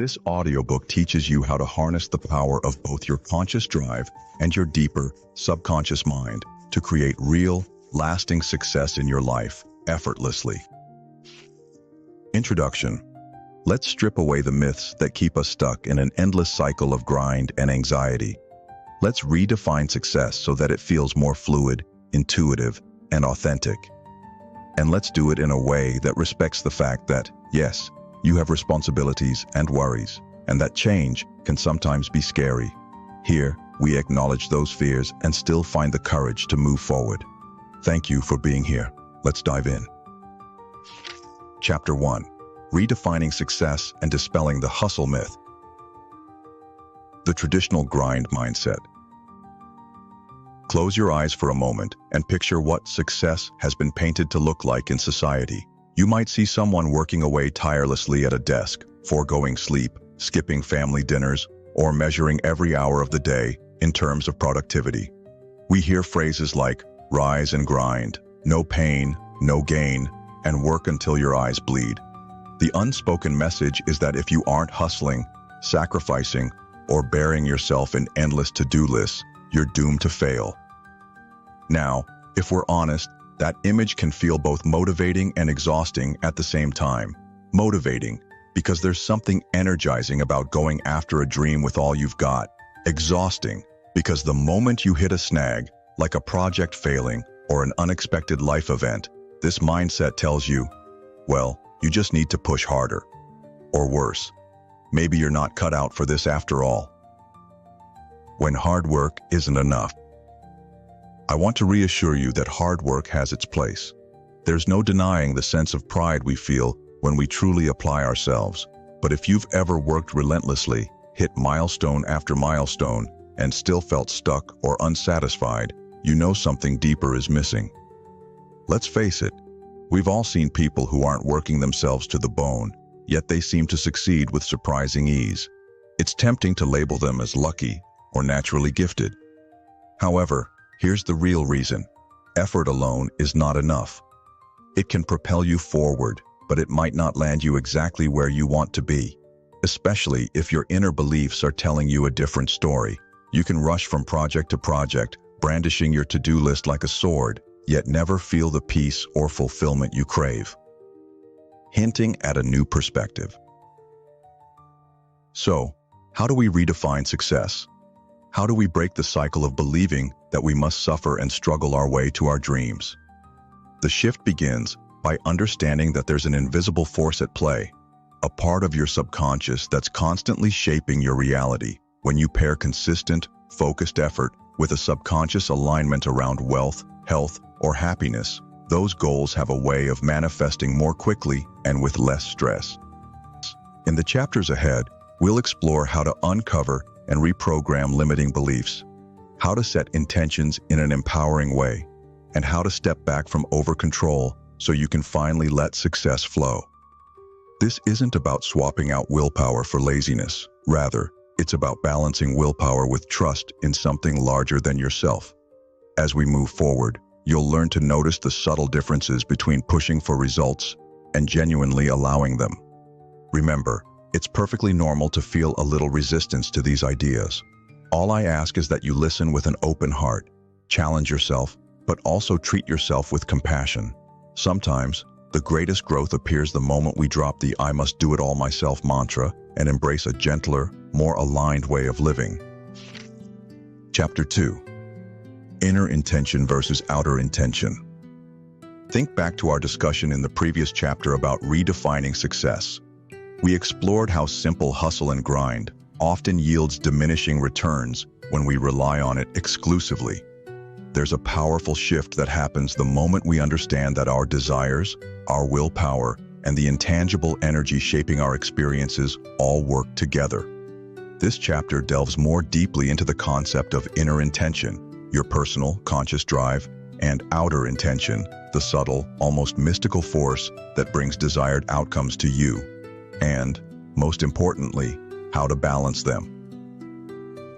This audiobook teaches you how to harness the power of both your conscious drive and your deeper, subconscious mind to create real, lasting success in your life, effortlessly. Introduction. Let's strip away the myths that keep us stuck in an endless cycle of grind and anxiety. Let's redefine success so that it feels more fluid, intuitive, and authentic. And let's do it in a way that respects the fact that, yes, you have responsibilities and worries, and that change can sometimes be scary. Here, we acknowledge those fears and still find the courage to move forward. Thank you for being here. Let's dive in. Chapter 1. Redefining Success and Dispelling the Hustle Myth. The traditional grind mindset. Close your eyes for a moment and picture what success has been painted to look like in society. You might see someone working away tirelessly at a desk, foregoing sleep, skipping family dinners, or measuring every hour of the day in terms of productivity. We hear phrases like, rise and grind, no pain, no gain, and work until your eyes bleed. The unspoken message is that if you aren't hustling, sacrificing, or burying yourself in endless to-do lists, you're doomed to fail. Now, if we're honest, that image can feel both motivating and exhausting at the same time. Motivating, because there's something energizing about going after a dream with all you've got. Exhausting, because the moment you hit a snag, like a project failing or an unexpected life event, this mindset tells you, well, you just need to push harder. Or worse, maybe you're not cut out for this after all. When hard work isn't enough. I want to reassure you that hard work has its place. There's no denying the sense of pride we feel when we truly apply ourselves. But if you've ever worked relentlessly, hit milestone after milestone, and still felt stuck or unsatisfied, you know something deeper is missing. Let's face it, we've all seen people who aren't working themselves to the bone, yet they seem to succeed with surprising ease. It's tempting to label them as lucky or naturally gifted. However, here's the real reason. Effort alone is not enough. It can propel you forward, but it might not land you exactly where you want to be, especially if your inner beliefs are telling you a different story. You can rush from project to project, brandishing your to-do list like a sword, yet never feel the peace or fulfillment you crave. Hinting at a new perspective. So, how do we redefine success? How do we break the cycle of believing that we must suffer and struggle our way to our dreams? The shift begins by understanding that there's an invisible force at play, a part of your subconscious that's constantly shaping your reality. When you pair consistent, focused effort with a subconscious alignment around wealth, health, or happiness, those goals have a way of manifesting more quickly and with less stress. In the chapters ahead, we'll explore how to uncover and reprogram limiting beliefs, how to set intentions in an empowering way, and how to step back from over-control so you can finally let success flow. This isn't about swapping out willpower for laziness. Rather, it's about balancing willpower with trust in something larger than yourself. As we move forward, you'll learn to notice the subtle differences between pushing for results and genuinely allowing them. Remember, it's perfectly normal to feel a little resistance to these ideas. All I ask is that you listen with an open heart, challenge yourself, but also treat yourself with compassion. Sometimes, the greatest growth appears the moment we drop the "I must do it all myself" mantra and embrace a gentler, more aligned way of living. Chapter 2. Inner intention versus outer intention. Think back to our discussion in the previous chapter about redefining success. We explored how simple hustle and grind often yields diminishing returns when we rely on it exclusively. There's a powerful shift that happens the moment we understand that our desires, our willpower, and the intangible energy shaping our experiences all work together. This chapter delves more deeply into the concept of inner intention, your personal, conscious drive, and outer intention, the subtle, almost mystical force that brings desired outcomes to you. And, most importantly, how to balance them.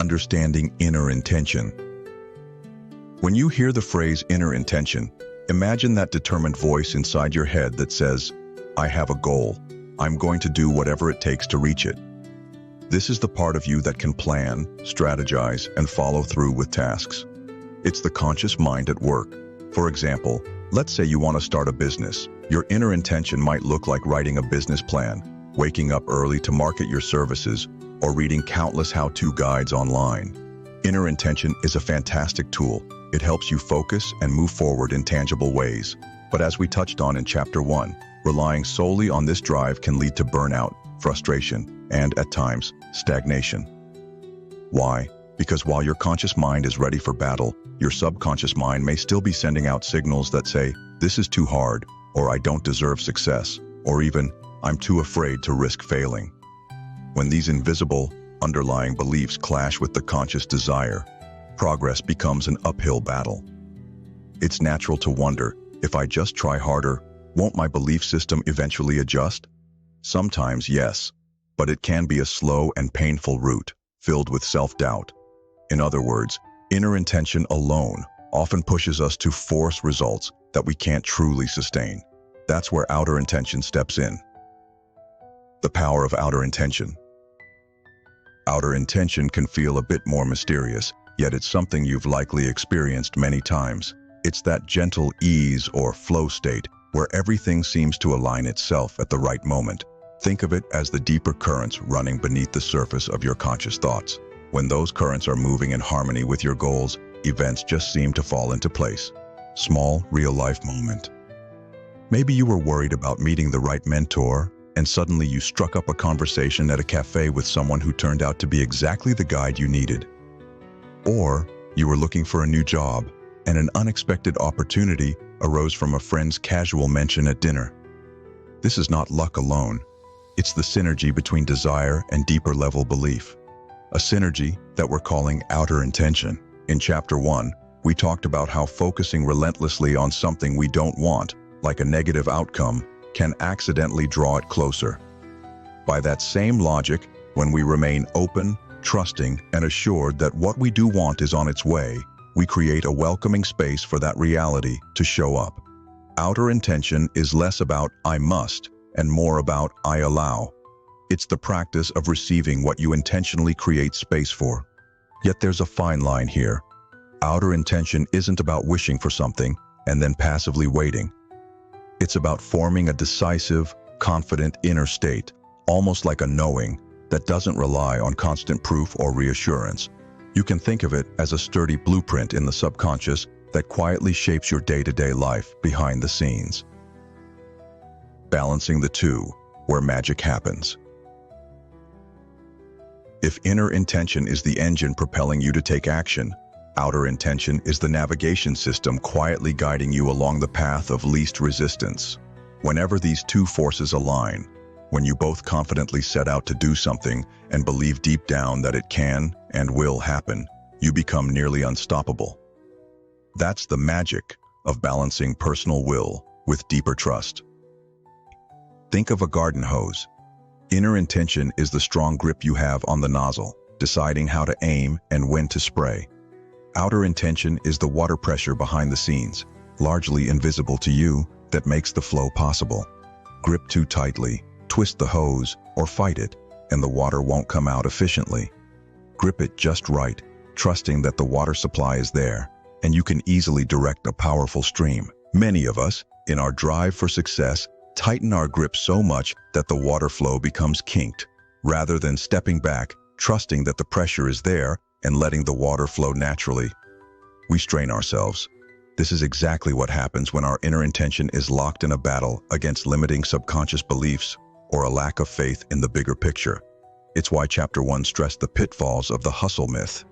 Understanding inner intention. When you hear the phrase inner intention, imagine that determined voice inside your head that says, I have a goal. I'm going to do whatever it takes to reach it. This is the part of you that can plan, strategize, and follow through with tasks. It's the conscious mind at work. For example, let's say you want to start a business. Your inner intention might look like writing a business plan, waking up early to market your services, or reading countless how-to guides online. Inner intention is a fantastic tool. It helps you focus and move forward in tangible ways. But as we touched on in Chapter 1, relying solely on this drive can lead to burnout, frustration, and, at times, stagnation. Why? Because while your conscious mind is ready for battle, your subconscious mind may still be sending out signals that say, "This is too hard," or "I don't deserve success," or even, "I'm too afraid to risk failing." When these invisible, underlying beliefs clash with the conscious desire, progress becomes an uphill battle. It's natural to wonder, if I just try harder, won't my belief system eventually adjust? Sometimes, yes, but it can be a slow and painful route, filled with self-doubt. In other words, inner intention alone often pushes us to force results that we can't truly sustain. That's where outer intention steps in. The power of outer intention. Outer intention can feel a bit more mysterious, yet it's something you've likely experienced many times. It's that gentle ease or flow state where everything seems to align itself at the right moment. Think of it as the deeper currents running beneath the surface of your conscious thoughts. When those currents are moving in harmony with your goals, events just seem to fall into place. Small, real-life moment. Maybe you were worried about meeting the right mentor, and suddenly you struck up a conversation at a cafe with someone who turned out to be exactly the guide you needed. Or you were looking for a new job, and an unexpected opportunity arose from a friend's casual mention at dinner. This is not luck alone. It's the synergy between desire and deeper-level belief. A synergy that we're calling outer intention. In Chapter 1, we talked about how focusing relentlessly on something we don't want, like a negative outcome, can accidentally draw it closer. By that same logic, when we remain open, trusting, and assured that what we do want is on its way, we create a welcoming space for that reality to show up. Outer intention is less about "I must" and more about "I allow." It's the practice of receiving what you intentionally create space for. Yet there's a fine line here. Outer intention isn't about wishing for something and then passively waiting. It's about forming a decisive, confident inner state, almost like a knowing, that doesn't rely on constant proof or reassurance. You can think of it as a sturdy blueprint in the subconscious that quietly shapes your day-to-day life behind the scenes. Balancing the two, where magic happens. If inner intention is the engine propelling you to take action, outer intention is the navigation system quietly guiding you along the path of least resistance. Whenever these two forces align, when you both confidently set out to do something and believe deep down that it can and will happen, you become nearly unstoppable. That's the magic of balancing personal will with deeper trust. Think of a garden hose. Inner intention is the strong grip you have on the nozzle, deciding how to aim and when to spray. Outer intention is the water pressure behind the scenes, largely invisible to you, that makes the flow possible. Grip too tightly, twist the hose, or fight it, and the water won't come out efficiently. Grip it just right, trusting that the water supply is there, and you can easily direct a powerful stream. Many of us, in our drive for success, tighten our grip so much that the water flow becomes kinked, rather than stepping back, trusting that the pressure is there and letting the water flow naturally. We strain ourselves. This is exactly what happens when our inner intention is locked in a battle against limiting subconscious beliefs or a lack of faith in the bigger picture. It's why Chapter 1 stressed the pitfalls of the hustle myth.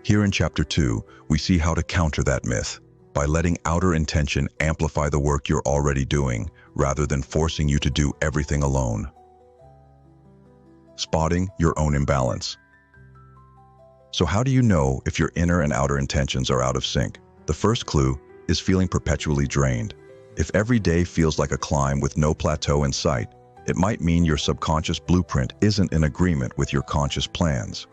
Here in Chapter 2, we see how to counter that myth by letting outer intention amplify the work you're already doing, rather than forcing you to do everything alone. Spotting your own imbalance. So how do you know if your inner and outer intentions are out of sync? The first clue is feeling perpetually drained. If every day feels like a climb with no plateau in sight, it might mean your subconscious blueprint isn't in agreement with your conscious plans.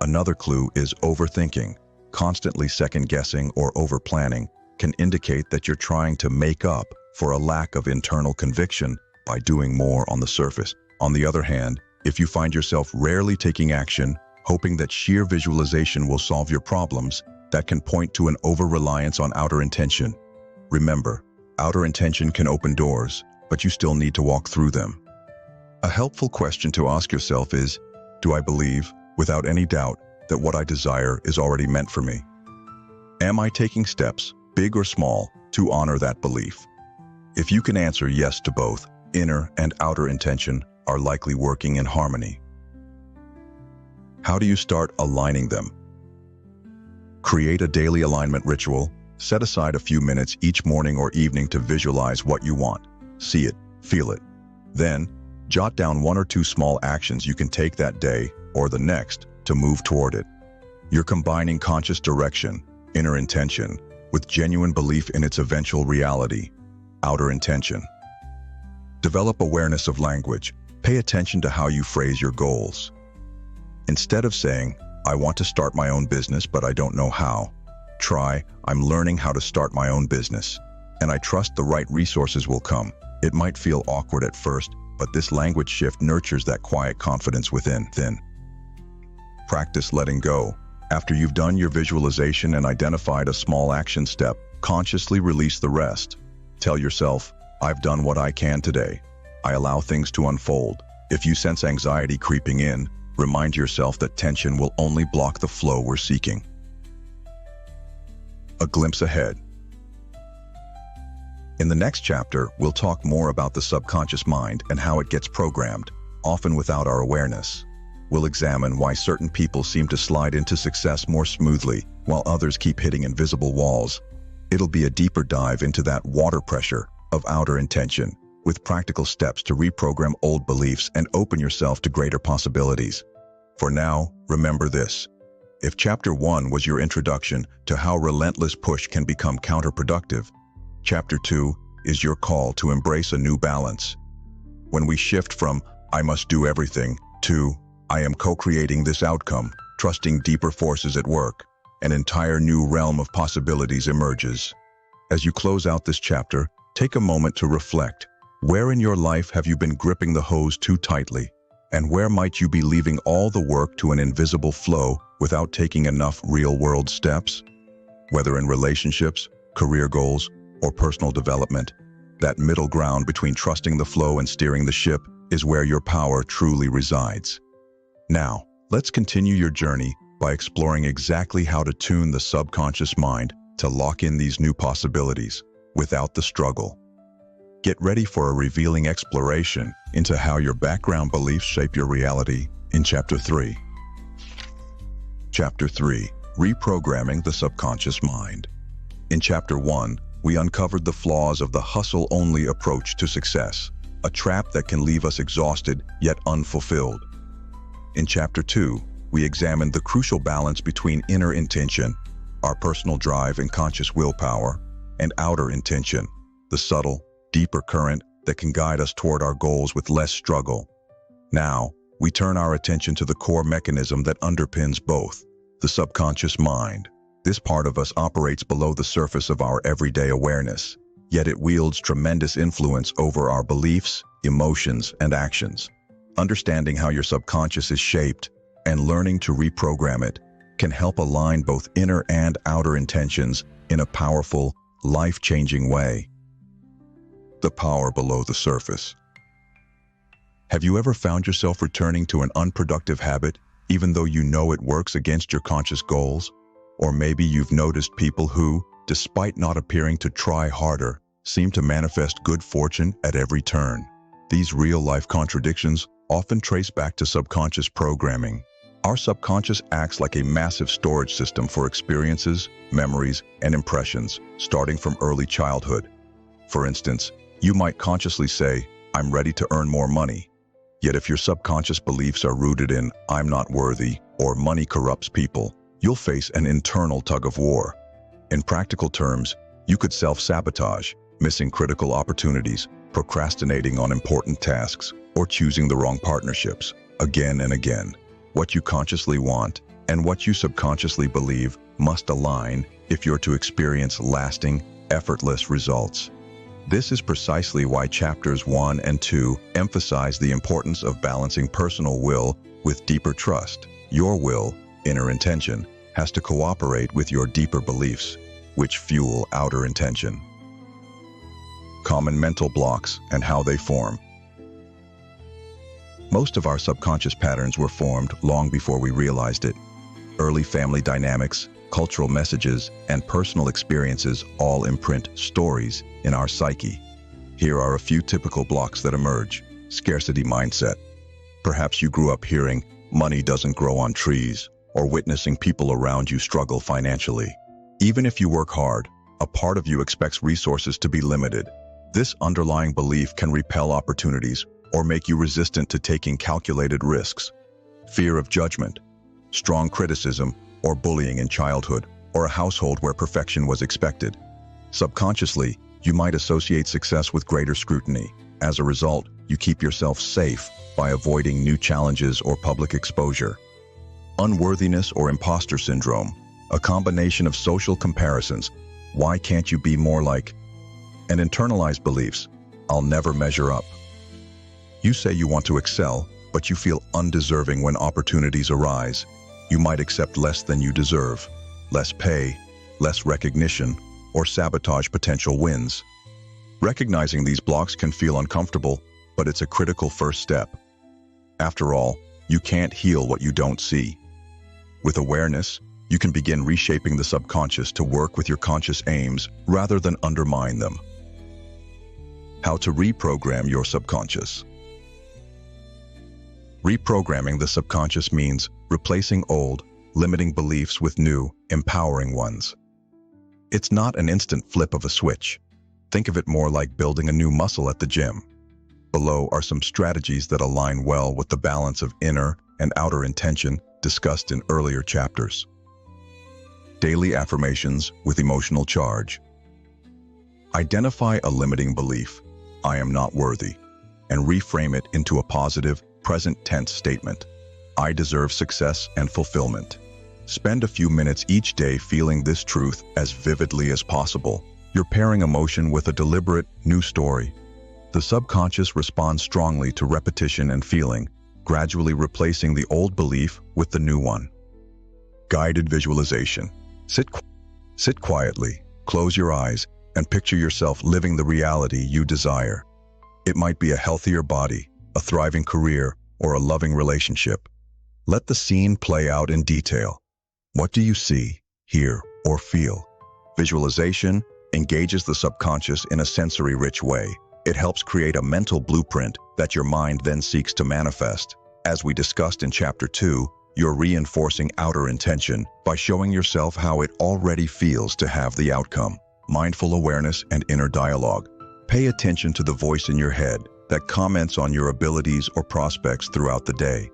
Another clue is overthinking. Constantly second-guessing or over-planning can indicate that you're trying to make up for a lack of internal conviction by doing more on the surface. On the other hand, If you find yourself rarely taking action, hoping that sheer visualization will solve your problems, that can point to an over-reliance on outer intention. Remember, outer intention can open doors, but you still need to walk through them. A helpful question to ask yourself is, do I believe, without any doubt, that what I desire is already meant for me? Am I taking steps, big or small, to honor that belief? If you can answer yes to both, inner and outer intention are likely working in harmony. How do you start aligning them? Create a daily alignment ritual. Set aside a few minutes each morning or evening to visualize what you want. See it, feel it. Then, jot down 1 or 2 small actions you can take that day or the next to move toward it. You're combining conscious direction, inner intention, with genuine belief in its eventual reality, outer intention. Develop awareness of language. Pay attention to how you phrase your goals. Instead of saying, I want to start my own business, but I don't know how, try, I'm learning how to start my own business, and I trust the right resources will come. It might feel awkward at first, but this language shift nurtures that quiet confidence within. Practice letting go. After you've done your visualization and identified a small action step, consciously release the rest. Tell yourself, I've done what I can today. I allow things to unfold. If you sense anxiety creeping in, remind yourself that tension will only block the flow we're seeking. A glimpse ahead. In the next chapter, we'll talk more about the subconscious mind and how it gets programmed, often without our awareness. We'll examine why certain people seem to slide into success more smoothly, while others keep hitting invisible walls. It'll be a deeper dive into that water pressure of outer intention, with practical steps to reprogram old beliefs and open yourself to greater possibilities. For now, remember this. If Chapter 1 was your introduction to how relentless push can become counterproductive, Chapter 2 is your call to embrace a new balance. When we shift from, I must do everything, to, I am co-creating this outcome, trusting deeper forces at work, an entire new realm of possibilities emerges. As you close out this chapter, take a moment to reflect. Where in your life have you been gripping the hose too tightly? And where might you be leaving all the work to an invisible flow without taking enough real-world steps? Whether in relationships, career goals, or personal development, that middle ground between trusting the flow and steering the ship is where your power truly resides. Now, let's continue your journey by exploring exactly how to tune the subconscious mind to lock in these new possibilities without the struggle. Get ready for a revealing exploration into how your background beliefs shape your reality in Chapter 3. Chapter 3, Reprogramming the Subconscious Mind. In Chapter 1, we uncovered the flaws of the hustle-only approach to success, a trap that can leave us exhausted yet unfulfilled. In Chapter 2, we examined the crucial balance between inner intention, our personal drive and conscious willpower, and outer intention, the subtle, deeper current that can guide us toward our goals with less struggle. Now, we turn our attention to the core mechanism that underpins both, the subconscious mind. This part of us operates below the surface of our everyday awareness, yet it wields tremendous influence over our beliefs, emotions, and actions. Understanding how your subconscious is shaped and learning to reprogram it can help align both inner and outer intentions in a powerful, life-changing way. The power below the surface. Have you ever found yourself returning to an unproductive habit, even though you know it works against your conscious goals? Or maybe you've noticed people who, despite not appearing to try harder, seem to manifest good fortune at every turn. These real-life contradictions often trace back to subconscious programming. Our subconscious acts like a massive storage system for experiences, memories, and impressions, starting from early childhood. For instance, you might consciously say, I'm ready to earn more money. Yet if your subconscious beliefs are rooted in, I'm not worthy, or money corrupts people, you'll face an internal tug-of-war. In practical terms, you could self-sabotage, missing critical opportunities, procrastinating on important tasks, or choosing the wrong partnerships, again and again. What you consciously want and what you subconsciously believe must align if you're to experience lasting, effortless results. This is precisely why chapters 1 and 2 emphasize the importance of balancing personal will with deeper trust. Your will, inner intention, has to cooperate with your deeper beliefs, which fuel outer intention. Common mental blocks and how they form. Most of our subconscious patterns were formed long before we realized it. Early family dynamics, cultural messages, and personal experiences all imprint stories in our psyche. Here are a few typical blocks that emerge. Scarcity mindset. Perhaps you grew up hearing, "Money doesn't grow on trees," or witnessing people around you struggle financially. Even if you work hard, a part of you expects resources to be limited. This underlying belief can repel opportunities or make you resistant to taking calculated risks. Fear of judgment, strong criticism, or bullying in childhood, or a household where perfection was expected. Subconsciously, you might associate success with greater scrutiny. As a result, you keep yourself safe by avoiding new challenges or public exposure. Unworthiness or imposter syndrome, a combination of social comparisons. Why can't you be more like? And internalized beliefs, I'll never measure up. You say you want to excel, but you feel undeserving when opportunities arise. You might accept less than you deserve, less pay, less recognition, or sabotage potential wins. Recognizing these blocks can feel uncomfortable, but it's a critical first step. After all, you can't heal what you don't see. With awareness, you can begin reshaping the subconscious to work with your conscious aims rather than undermine them. How to reprogram your subconscious. Reprogramming the subconscious means replacing old, limiting beliefs with new, empowering ones. It's not an instant flip of a switch. Think of it more like building a new muscle at the gym. Below are some strategies that align well with the balance of inner and outer intention discussed in earlier chapters. Daily affirmations with emotional charge. Identify a limiting belief, "I am not worthy," and reframe it into a positive, present tense statement, "I deserve success and fulfillment." Spend a few minutes each day feeling this truth as vividly as possible. You're pairing emotion with a deliberate, new story. The subconscious responds strongly to repetition and feeling, gradually replacing the old belief with the new one. Guided visualization. Sit quietly, close your eyes, and picture yourself living the reality you desire. It might be a healthier body, a thriving career, or a loving relationship. Let the scene play out in detail. What do you see, hear, or feel? Visualization engages the subconscious in a sensory-rich way. It helps create a mental blueprint that your mind then seeks to manifest. As we discussed in Chapter 2, you're reinforcing outer intention by showing yourself how it already feels to have the outcome. Mindful awareness and inner dialogue. Pay attention to the voice in your head that comments on your abilities or prospects throughout the day.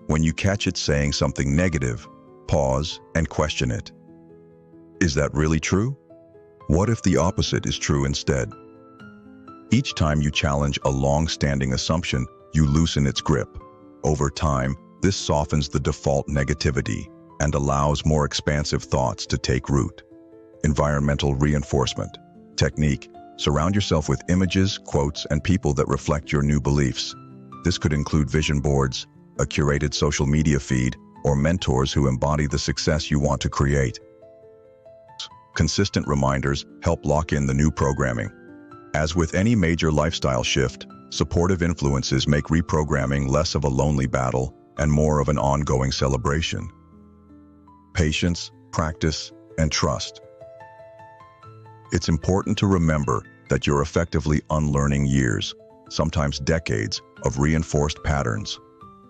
When you catch it saying something negative, pause and question it. Is that really true? What if the opposite is true instead? Each time you challenge a long-standing assumption, you loosen its grip. Over time, this softens the default negativity and allows more expansive thoughts to take root. Environmental reinforcement. Technique. Surround yourself with images, quotes, and people that reflect your new beliefs. This could include vision boards, a curated social media feed, or mentors who embody the success you want to create. Consistent reminders help lock in the new programming. As with any major lifestyle shift, supportive influences make reprogramming less of a lonely battle and more of an ongoing celebration. Patience, practice, and trust. It's important to remember that you're effectively unlearning years, sometimes decades, of reinforced patterns.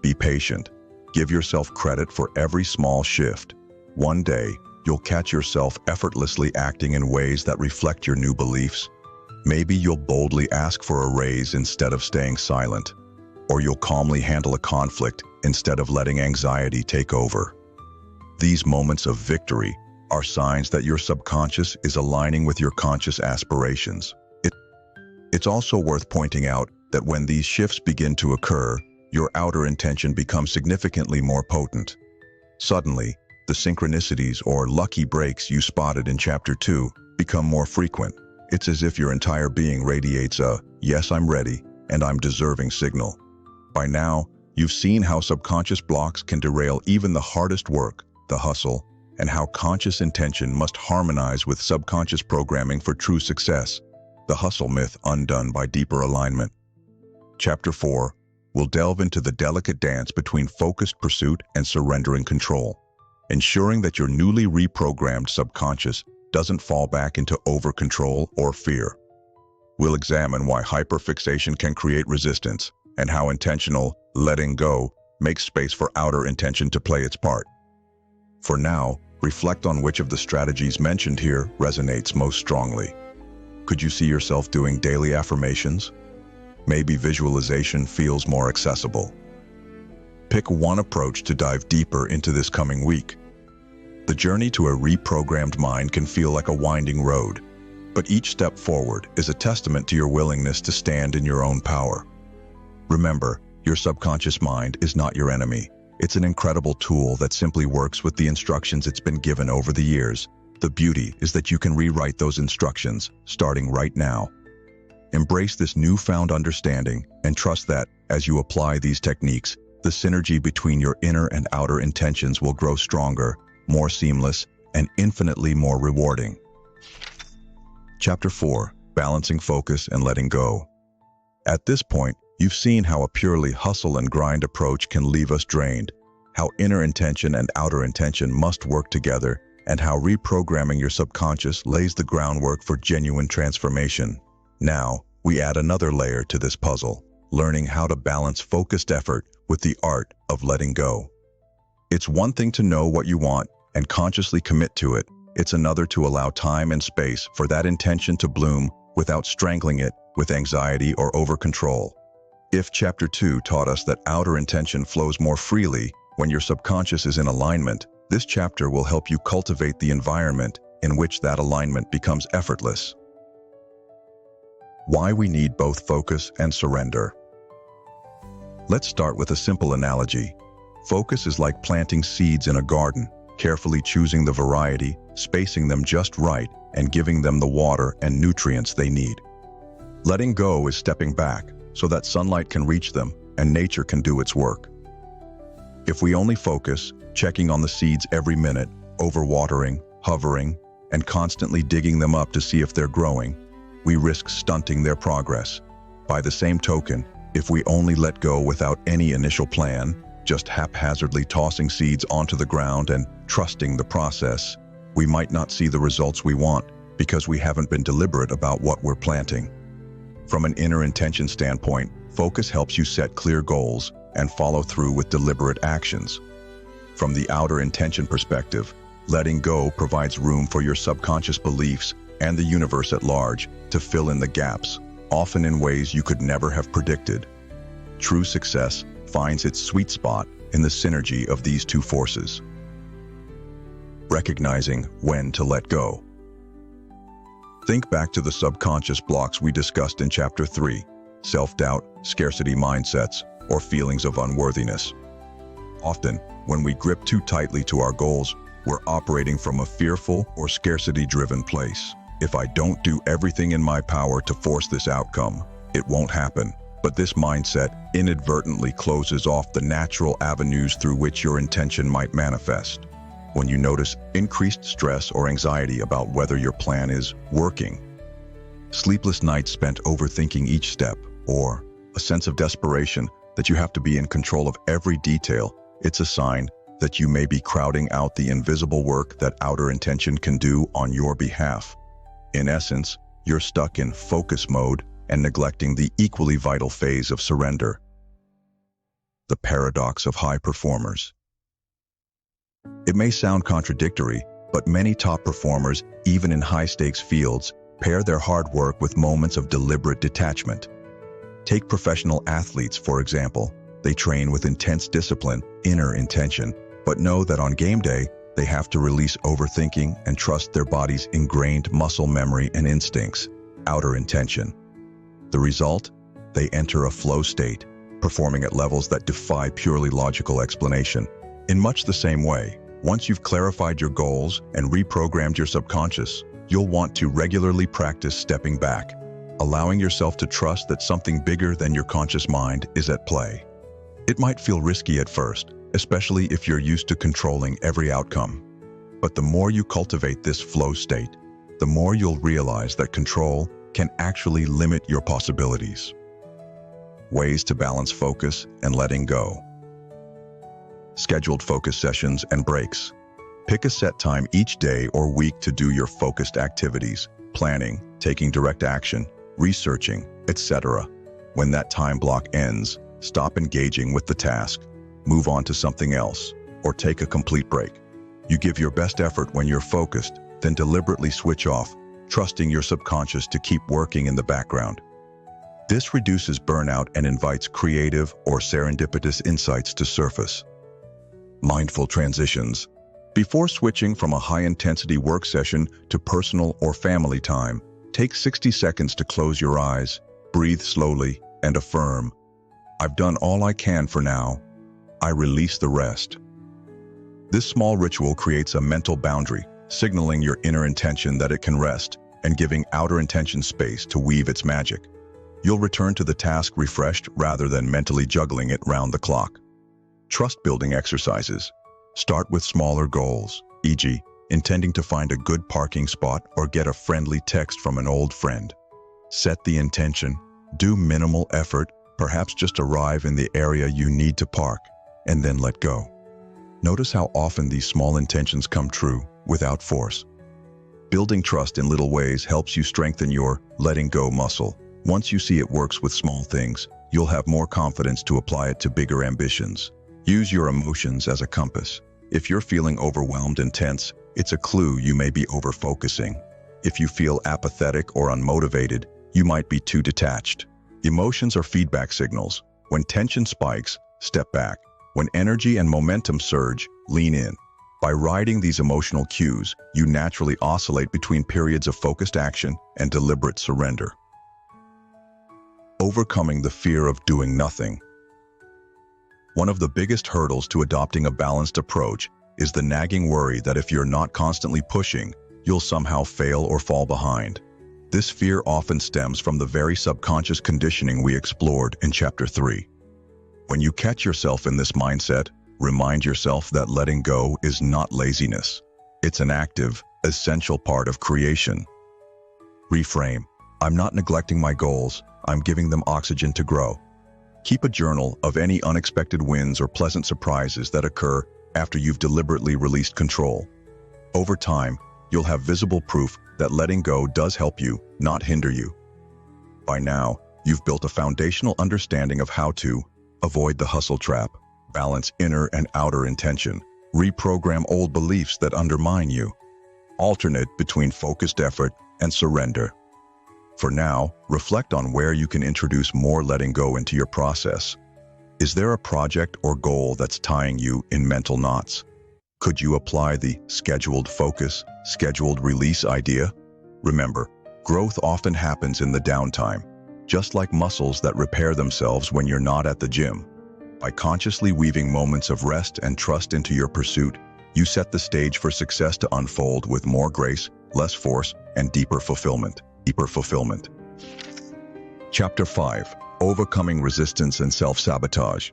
Be patient. Give yourself credit for every small shift. One day, you'll catch yourself effortlessly acting in ways that reflect your new beliefs. Maybe you'll boldly ask for a raise instead of staying silent, or you'll calmly handle a conflict instead of letting anxiety take over. These moments of victory are signs that your subconscious is aligning with your conscious aspirations. It's also worth pointing out that when these shifts begin to occur, your outer intention becomes significantly more potent. Suddenly, the synchronicities or lucky breaks you spotted in Chapter 2 become more frequent. It's as if your entire being radiates a, "Yes, I'm ready, and I'm deserving" signal. By now, you've seen how subconscious blocks can derail even the hardest work, the hustle, and how conscious intention must harmonize with subconscious programming for true success. The hustle myth undone by deeper alignment. Chapter 4 will delve into the delicate dance between focused pursuit and surrendering control, ensuring that your newly reprogrammed subconscious doesn't fall back into over-control or fear. We'll examine why hyperfixation can create resistance and how intentional letting go makes space for outer intention to play its part. For now, reflect on which of the strategies mentioned here resonates most strongly. Could you see yourself doing daily affirmations? Maybe visualization feels more accessible. Pick one approach to dive deeper into this coming week. The journey to a reprogrammed mind can feel like a winding road, but each step forward is a testament to your willingness to stand in your own power. Remember, your subconscious mind is not your enemy. It's an incredible tool that simply works with the instructions it's been given over the years. The beauty is that you can rewrite those instructions, starting right now. Embrace this newfound understanding and trust that, as you apply these techniques, the synergy between your inner and outer intentions will grow stronger, more seamless, and infinitely more rewarding. Chapter 4: Balancing Focus and Letting Go. At this point, you've seen how a purely hustle and grind approach can leave us drained, how inner intention and outer intention must work together, and how reprogramming your subconscious lays the groundwork for genuine transformation. Now, we add another layer to this puzzle, learning how to balance focused effort with the art of letting go. It's one thing to know what you want and consciously commit to it. It's another to allow time and space for that intention to bloom without strangling it with anxiety or over-control. If Chapter 2 taught us that outer intention flows more freely when your subconscious is in alignment, this chapter will help you cultivate the environment in which that alignment becomes effortless. Why we need both focus and surrender. Let's start with a simple analogy. Focus is like planting seeds in a garden, carefully choosing the variety, spacing them just right, and giving them the water and nutrients they need. Letting go is stepping back so that sunlight can reach them and nature can do its work. If we only focus, checking on the seeds every minute, overwatering, hovering, and constantly digging them up to see if they're growing, we risk stunting their progress. By the same token, if we only let go without any initial plan, just haphazardly tossing seeds onto the ground and trusting the process, we might not see the results we want because we haven't been deliberate about what we're planting. From an inner intention standpoint, focus helps you set clear goals and follow through with deliberate actions. From the outer intention perspective, letting go provides room for your subconscious beliefs and the universe at large to fill in the gaps, often in ways you could never have predicted. True success finds its sweet spot in the synergy of these two forces. Recognizing when to let go. Think back to the subconscious blocks we discussed in Chapter 3, self-doubt, scarcity mindsets, or feelings of unworthiness. Often, when we grip too tightly to our goals, we're operating from a fearful or scarcity-driven place. If I don't do everything in my power to force this outcome, it won't happen. But this mindset inadvertently closes off the natural avenues through which your intention might manifest. When you notice increased stress or anxiety about whether your plan is working, sleepless nights spent overthinking each step, or a sense of desperation that you have to be in control of every detail, it's a sign that you may be crowding out the invisible work that outer intention can do on your behalf. In essence, you're stuck in focus mode and neglecting the equally vital phase of surrender. The paradox of high performers. It may sound contradictory, but many top performers, even in high-stakes fields, pair their hard work with moments of deliberate detachment. Take professional athletes, for example. They train with intense discipline, inner intention, but know that on game day, they have to release overthinking and trust their body's ingrained muscle memory and instincts, outer intention. The result? They enter a flow state, performing at levels that defy purely logical explanation. In much the same way, once you've clarified your goals and reprogrammed your subconscious, You'll want to regularly practice stepping back, allowing yourself to trust that something bigger than your conscious mind is at play. It might feel risky at first, especially if you're used to controlling every outcome. But the more you cultivate this flow state, the more you'll realize that control can actually limit your possibilities. Ways to balance focus and letting go. Scheduled focus sessions and breaks. Pick a set time each day or week to do your focused activities, planning, taking direct action, researching, etc. When that time block ends, stop engaging with the task, move on to something else, or take a complete break. You give your best effort when you're focused, then deliberately switch off, trusting your subconscious to keep working in the background. This reduces burnout and invites creative or serendipitous insights to surface. Mindful transitions. Before switching from a high-intensity work session to personal or family time, take 60 seconds to close your eyes, breathe slowly, and affirm, "I've done all I can for now. I release the rest." This small ritual creates a mental boundary, signaling your inner intention that it can rest and giving outer intention space to weave its magic. You'll return to the task refreshed rather than mentally juggling it round the clock. Trust-building exercises. Start with smaller goals, e.g., intending to find a good parking spot or get a friendly text from an old friend. Set the intention, do minimal effort, perhaps just arrive in the area you need to park, and then let go. Notice how often these small intentions come true without force. Building trust in little ways helps you strengthen your letting go muscle. Once you see it works with small things, you'll have more confidence to apply it to bigger ambitions. Use your emotions as a compass. If you're feeling overwhelmed and tense, it's a clue you may be over-focusing. If you feel apathetic or unmotivated, you might be too detached. Emotions are feedback signals. When tension spikes, step back. When energy and momentum surge, lean in. By riding these emotional cues, you naturally oscillate between periods of focused action and deliberate surrender. Overcoming the fear of doing nothing. One of the biggest hurdles to adopting a balanced approach is the nagging worry that if you're not constantly pushing, you'll somehow fail or fall behind. This fear often stems from the very subconscious conditioning we explored in Chapter 3. When you catch yourself in this mindset, remind yourself that letting go is not laziness. It's an active, essential part of creation. Reframe. I'm not neglecting my goals, I'm giving them oxygen to grow. Keep a journal of any unexpected wins or pleasant surprises that occur after you've deliberately released control. Over time, you'll have visible proof that letting go does help you, not hinder you. By now, you've built a foundational understanding of how to avoid the hustle trap, balance inner and outer intention, reprogram old beliefs that undermine you, alternate between focused effort and surrender. For now, reflect on where you can introduce more letting go into your process. Is there a project or goal that's tying you in mental knots? Could you apply the scheduled focus, scheduled release idea? Remember, growth often happens in the downtime, just like muscles that repair themselves when you're not at the gym. By consciously weaving moments of rest and trust into your pursuit, you set the stage for success to unfold with more grace, less force, and deeper fulfillment. Chapter 5. Overcoming Resistance and Self-Sabotage.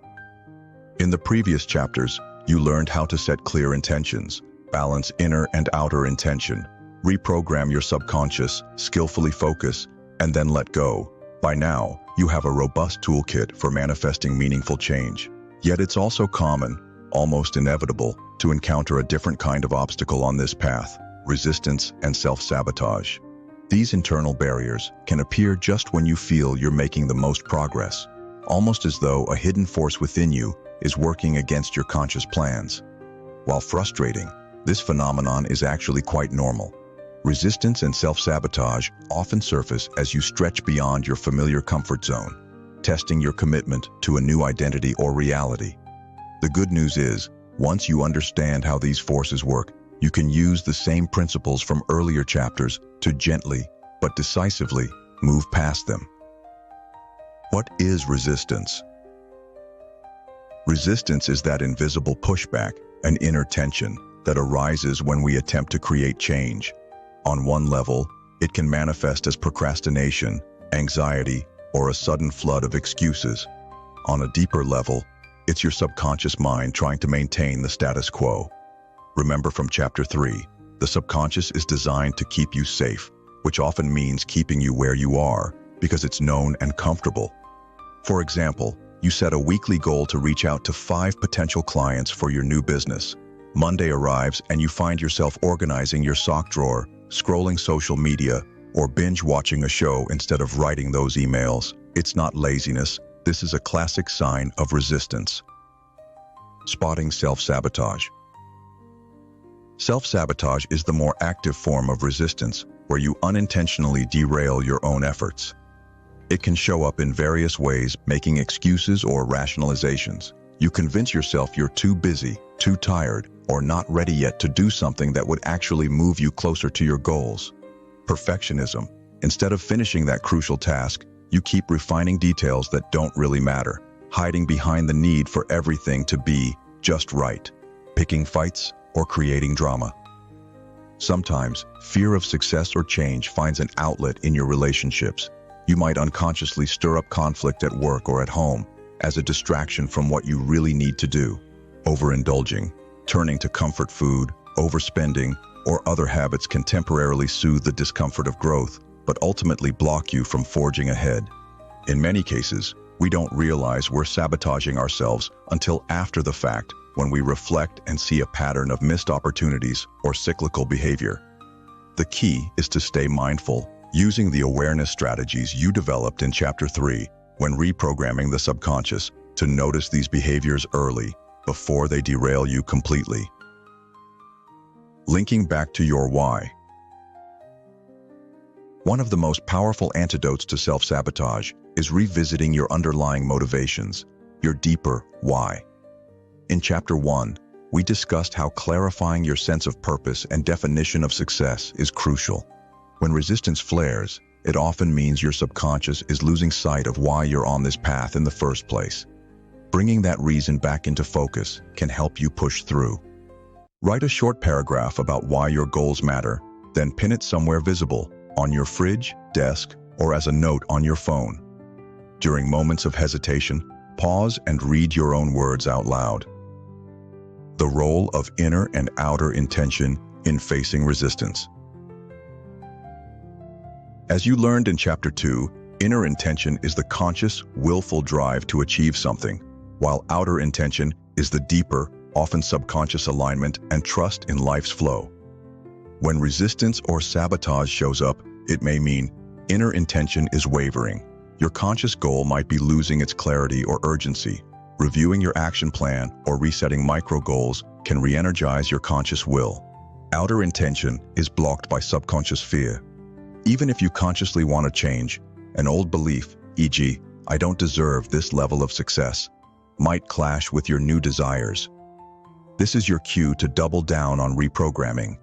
In the previous chapters, you learned how to set clear intentions, balance inner and outer intention, reprogram your subconscious, skillfully focus, and then let go. By now, you have a robust toolkit for manifesting meaningful change. Yet it's also common, almost inevitable, to encounter a different kind of obstacle on this path: resistance and self-sabotage. These internal barriers can appear just when you feel you're making the most progress, almost as though a hidden force within you is working against your conscious plans. While frustrating, this phenomenon is actually quite normal. Resistance and self-sabotage often surface as you stretch beyond your familiar comfort zone, testing your commitment to a new identity or reality. The good news is, once you understand how these forces work, you can use the same principles from earlier chapters to gently, but decisively, move past them. What is resistance? Resistance is that invisible pushback, an inner tension, that arises when we attempt to create change. On one level, it can manifest as procrastination, anxiety, or a sudden flood of excuses. On a deeper level, it's your subconscious mind trying to maintain the status quo. Remember from Chapter 3, the subconscious is designed to keep you safe, which often means keeping you where you are because it's known and comfortable. For example, you set a weekly goal to reach out to 5 potential clients for your new business. Monday arrives and you find yourself organizing your sock drawer, scrolling social media, or binge-watching a show instead of writing those emails. It's not laziness. This is a classic sign of resistance. Spotting self-sabotage. Self-sabotage is the more active form of resistance, where you unintentionally derail your own efforts. It can show up in various ways, making excuses or rationalizations. You convince yourself you're too busy, too tired, or not ready yet to do something that would actually move you closer to your goals. Perfectionism. Instead of finishing that crucial task, you keep refining details that don't really matter, hiding behind the need for everything to be just right, picking fights or creating drama. Sometimes, fear of success or change finds an outlet in your relationships. You might unconsciously stir up conflict at work or at home as a distraction from what you really need to do. Overindulging, turning to comfort food, overspending, or other habits can temporarily soothe the discomfort of growth, but ultimately block you from forging ahead. In many cases, we don't realize we're sabotaging ourselves until after the fact, when we reflect and see a pattern of missed opportunities or cyclical behavior. The key is to stay mindful, using the awareness strategies you developed in Chapter 3 when reprogramming the subconscious to notice these behaviors early before they derail you completely. Linking back to your why. One of the most powerful antidotes to self-sabotage is revisiting your underlying motivations, your deeper why. In Chapter 1, we discussed how clarifying your sense of purpose and definition of success is crucial. When resistance flares, it often means your subconscious is losing sight of why you're on this path in the first place. Bringing that reason back into focus can help you push through. Write a short paragraph about why your goals matter, then pin it somewhere visible, on your fridge, desk, or as a note on your phone. During moments of hesitation, pause and read your own words out loud. The role of inner and outer intention in facing resistance. As you learned in Chapter 2, inner intention is the conscious, willful drive to achieve something, while outer intention is the deeper, often subconscious alignment and trust in life's flow. When resistance or sabotage shows up, it may mean inner intention is wavering. Your conscious goal might be losing its clarity or urgency. Reviewing your action plan or resetting micro goals can re-energize your conscious will. Outer intention is blocked by subconscious fear. Even if you consciously want to change, an old belief, e.g., I don't deserve this level of success, might clash with your new desires. This is your cue to double down on reprogramming.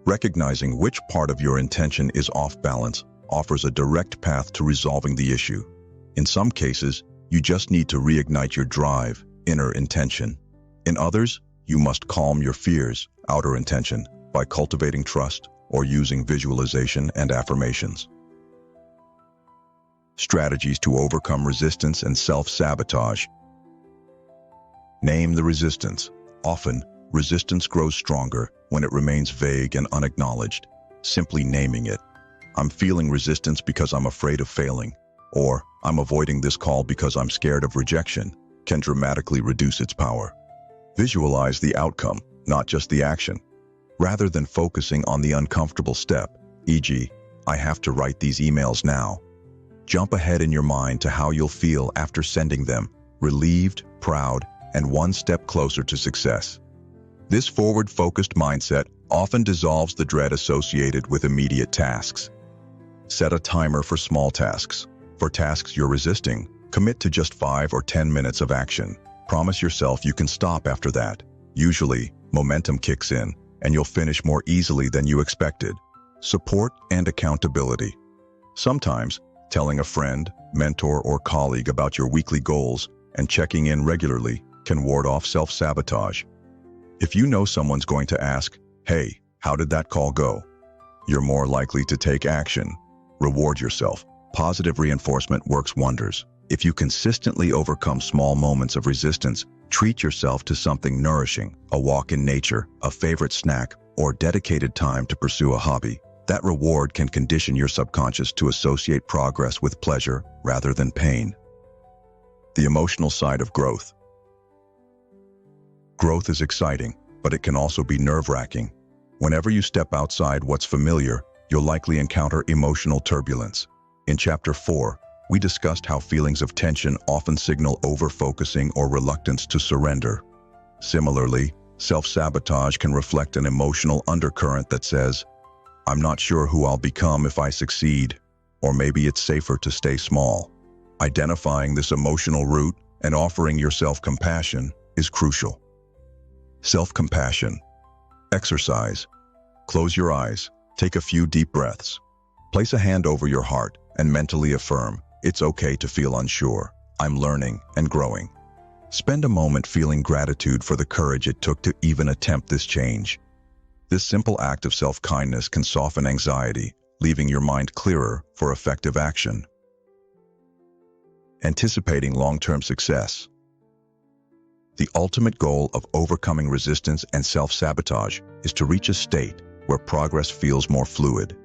Recognizing which part of your intention is off balance offers a direct path to resolving the issue. In some cases, you just need to reignite your drive, inner intention. In others, you must calm your fears, outer intention, by cultivating trust or using visualization and affirmations. Strategies to overcome resistance and self-sabotage. Name the resistance. Often, resistance grows stronger when it remains vague and unacknowledged. Simply naming it. I'm feeling resistance because I'm afraid of failing, or I'm avoiding this call because I'm scared of rejection, can dramatically reduce its power. Visualize the outcome, not just the action. Rather than focusing on the uncomfortable step, e.g., I have to write these emails now, jump ahead in your mind to how you'll feel after sending them, relieved, proud, and one step closer to success. This forward-focused mindset often dissolves the dread associated with immediate tasks. Set a timer for small tasks. For tasks you're resisting, commit to just 5 or 10 minutes of action. Promise yourself you can stop after that. Usually, momentum kicks in, and you'll finish more easily than you expected. Support and accountability. Sometimes, telling a friend, mentor, or colleague about your weekly goals and checking in regularly can ward off self-sabotage. If you know someone's going to ask, "Hey, how did that call go?" you're more likely to take action. Reward yourself. Positive reinforcement works wonders. If you consistently overcome small moments of resistance, treat yourself to something nourishing, a walk in nature, a favorite snack, or dedicated time to pursue a hobby. That reward can condition your subconscious to associate progress with pleasure rather than pain. The emotional side of growth. Growth is exciting, but it can also be nerve-wracking. Whenever you step outside what's familiar, you'll likely encounter emotional turbulence. In Chapter 4, we discussed how feelings of tension often signal over-focusing or reluctance to surrender. Similarly, self-sabotage can reflect an emotional undercurrent that says, "I'm not sure who I'll become if I succeed," or maybe it's safer to stay small. Identifying this emotional root and offering yourself compassion is crucial. Self-compassion. Exercise. Close your eyes, take a few deep breaths. Place a hand over your heart and mentally affirm, "It's okay to feel unsure. I'm learning and growing." Spend a moment feeling gratitude for the courage it took to even attempt this change. This simple act of self-kindness can soften anxiety, leaving your mind clearer for effective action. Anticipating long-term success. The ultimate goal of overcoming resistance and self-sabotage is to reach a state where progress feels more fluid.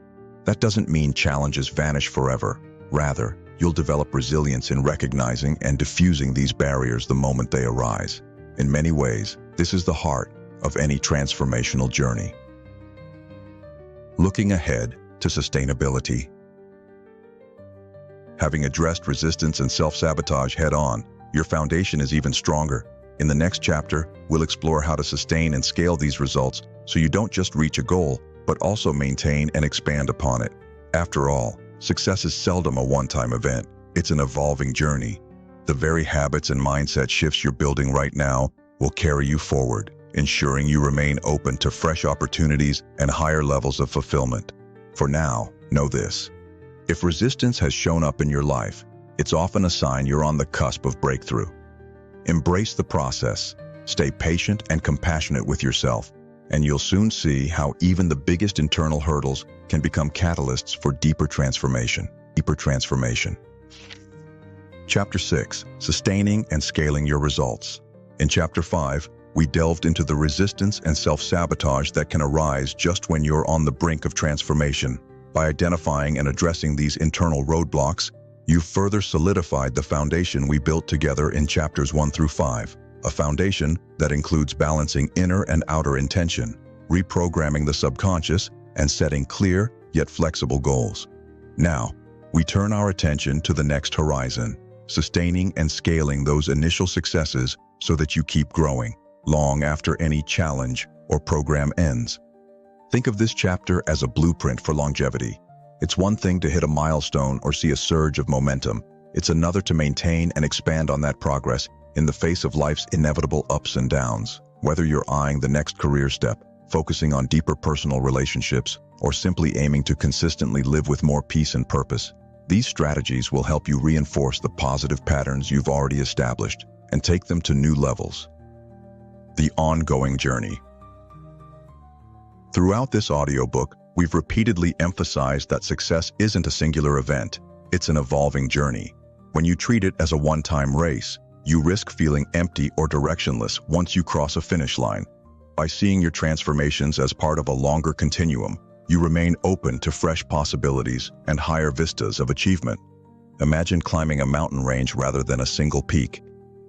That doesn't mean challenges vanish forever. Rather, you'll develop resilience in recognizing and diffusing these barriers the moment they arise. In many ways, this is the heart of any transformational journey. Looking ahead to sustainability. Having addressed resistance and self-sabotage head-on, your foundation is even stronger. In the next chapter, we'll explore how to sustain and scale these results so you don't just reach a goal, but also maintain and expand upon it. After all, success is seldom a one-time event. It's an evolving journey. The very habits and mindset shifts you're building right now will carry you forward, ensuring you remain open to fresh opportunities and higher levels of fulfillment. For now, know this. If resistance has shown up in your life, it's often a sign you're on the cusp of breakthrough. Embrace the process, stay patient and compassionate with yourself, and you'll soon see how even the biggest internal hurdles can become catalysts for deeper transformation. Chapter 6, Sustaining and Scaling Your Results. In Chapter 5, we delved into the resistance and self-sabotage that can arise just when you're on the brink of transformation. By identifying and addressing these internal roadblocks, you've further solidified the foundation we built together in Chapters 1 through 5, a foundation that includes balancing inner and outer intention, reprogramming the subconscious, and setting clear yet flexible goals. Now, we turn our attention to the next horizon, sustaining and scaling those initial successes so that you keep growing, long after any challenge or program ends. Think of this chapter as a blueprint for longevity. It's one thing to hit a milestone or see a surge of momentum. It's another to maintain and expand on that progress in the face of life's inevitable ups and downs. Whether you're eyeing the next career step, focusing on deeper personal relationships, or simply aiming to consistently live with more peace and purpose, these strategies will help you reinforce the positive patterns you've already established and take them to new levels. The ongoing journey. Throughout this audiobook, we've repeatedly emphasized that success isn't a singular event, it's an evolving journey. When you treat it as a one-time race, you risk feeling empty or directionless once you cross a finish line. By seeing your transformations as part of a longer continuum, you remain open to fresh possibilities and higher vistas of achievement. Imagine climbing a mountain range rather than a single peak.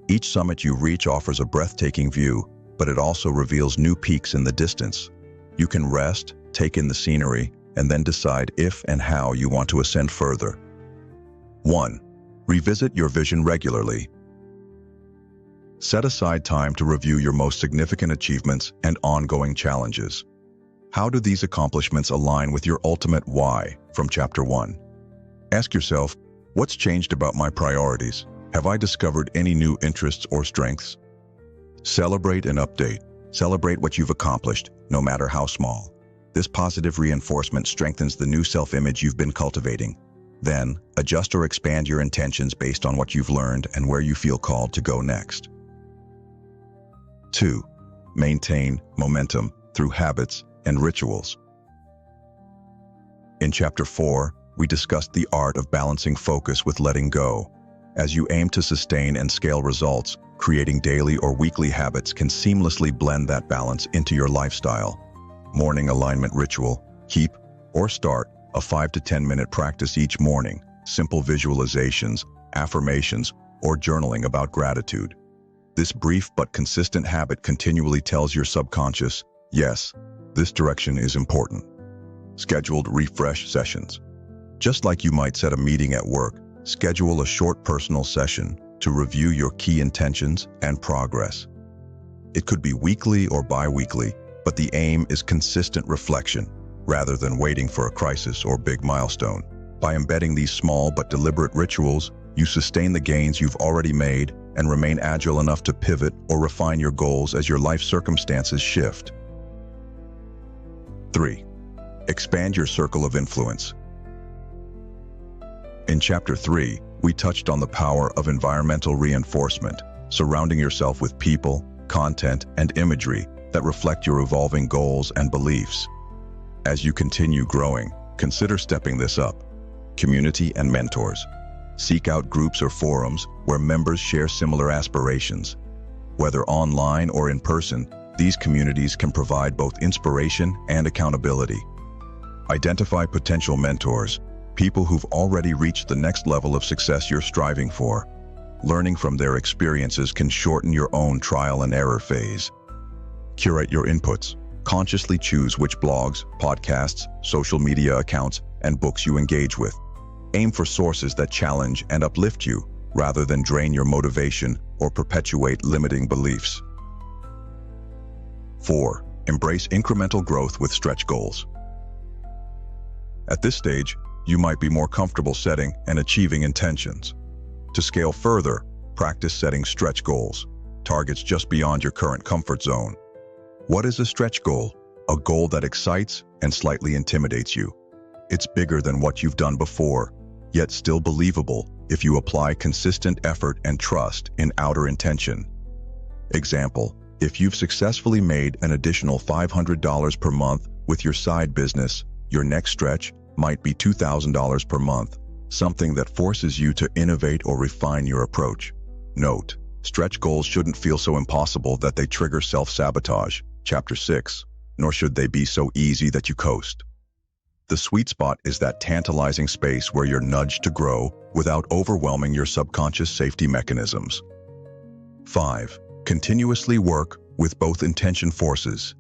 Each summit you reach offers a breathtaking view, but it also reveals new peaks in the distance. You can rest, take in the scenery, and then decide if and how you want to ascend further. 1. Revisit your vision regularly. Set aside time to review your most significant achievements and ongoing challenges. How do these accomplishments align with your ultimate why from Chapter 1? Ask yourself, what's changed about my priorities? Have I discovered any new interests or strengths? Celebrate and update. Celebrate what you've accomplished, no matter how small. This positive reinforcement strengthens the new self-image you've been cultivating. Then, adjust or expand your intentions based on what you've learned and where you feel called to go next. 2. Maintain momentum through habits and rituals. In Chapter 4, we discussed the art of balancing focus with letting go. As you aim to sustain and scale results, creating daily or weekly habits can seamlessly blend that balance into your lifestyle. Morning alignment ritual. Keep or start a 5 to 10 minute practice each morning. Simple visualizations, affirmations, or journaling about gratitude. This brief but consistent habit continually tells your subconscious, yes, this direction is important. Scheduled refresh sessions. Just like you might set a meeting at work, schedule a short personal session to review your key intentions and progress. It could be weekly or bi-weekly, but the aim is consistent reflection, rather than waiting for a crisis or big milestone. By embedding these small but deliberate rituals, you sustain the gains you've already made and remain agile enough to pivot or refine your goals as your life circumstances shift. 3. Expand your circle of influence. In Chapter 3, we touched on the power of environmental reinforcement, surrounding yourself with people, content, and imagery that reflect your evolving goals and beliefs. As you continue growing, consider stepping this up. Community and mentors. Seek out groups or forums where members share similar aspirations. Whether online or in person, these communities can provide both inspiration and accountability. Identify potential mentors, people who've already reached the next level of success you're striving for. Learning from their experiences can shorten your own trial and error phase. Curate your inputs. Consciously choose which blogs, podcasts, social media accounts, and books you engage with. Aim for sources that challenge and uplift you, rather than drain your motivation or perpetuate limiting beliefs. 4. Embrace incremental growth with stretch goals. At this stage, you might be more comfortable setting and achieving intentions. To scale further, practice setting stretch goals, targets just beyond your current comfort zone. What is a stretch goal? A goal that excites and slightly intimidates you. It's bigger than what you've done before, yet still believable if you apply consistent effort and trust in outer intention. Example, if you've successfully made an additional $500 per month with your side business, your next stretch might be $2,000 per month, something that forces you to innovate or refine your approach. Note, stretch goals shouldn't feel so impossible that they trigger self-sabotage, Chapter 6, nor should they be so easy that you coast. The sweet spot is that tantalizing space where you're nudged to grow without overwhelming your subconscious safety mechanisms. 5. Continuously work with both intention forces.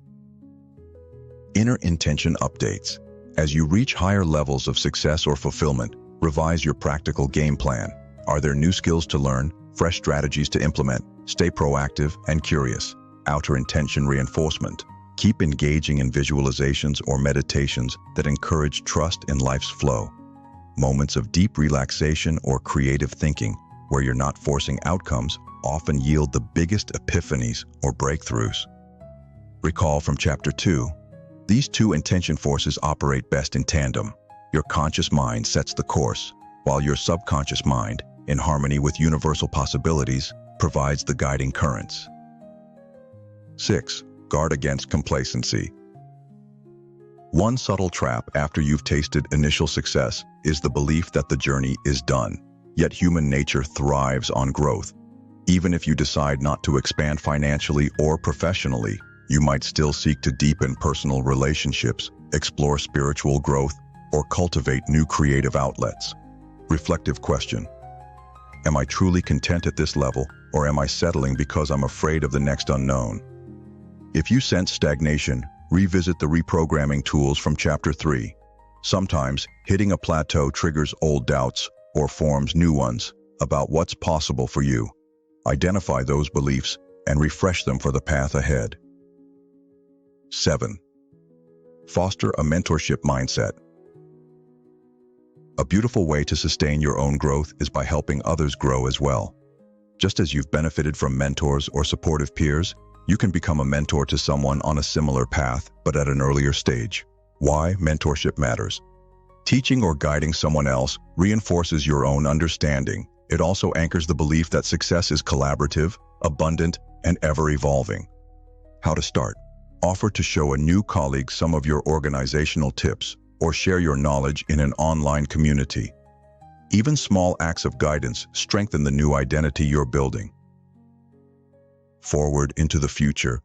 Inner intention updates. As you reach higher levels of success or fulfillment, revise your practical game plan. Are there new skills to learn, fresh strategies to implement? Stay proactive and curious. Outer intention reinforcement. Keep engaging in visualizations or meditations that encourage trust in life's flow. Moments of deep relaxation or creative thinking, where you're not forcing outcomes, often yield the biggest epiphanies or breakthroughs. Recall from Chapter 2, these two intention forces operate best in tandem. Your conscious mind sets the course, while your subconscious mind, in harmony with universal possibilities, provides the guiding currents. 6. Guard against complacency. One subtle trap after you've tasted initial success is the belief that the journey is done. Yet human nature thrives on growth. Even if you decide not to expand financially or professionally, you might still seek to deepen personal relationships, explore spiritual growth, or cultivate new creative outlets. Reflective question. Am I truly content at this level, or am I settling because I'm afraid of the next unknown? If you sense stagnation, revisit the reprogramming tools from Chapter 3. Sometimes, hitting a plateau triggers old doubts or forms new ones about what's possible for you. Identify those beliefs and refresh them for the path ahead. 7. Foster a mentorship mindset. A beautiful way to sustain your own growth is by helping others grow as well. Just as you've benefited from mentors or supportive peers, you can become a mentor to someone on a similar path, but at an earlier stage. Why mentorship matters. Teaching or guiding someone else reinforces your own understanding. It also anchors the belief that success is collaborative, abundant, and ever-evolving. How to start. Offer to show a new colleague some of your organizational tips. or share your knowledge in an online community. Even small acts of guidance strengthen the new identity you're building. Forward into the future,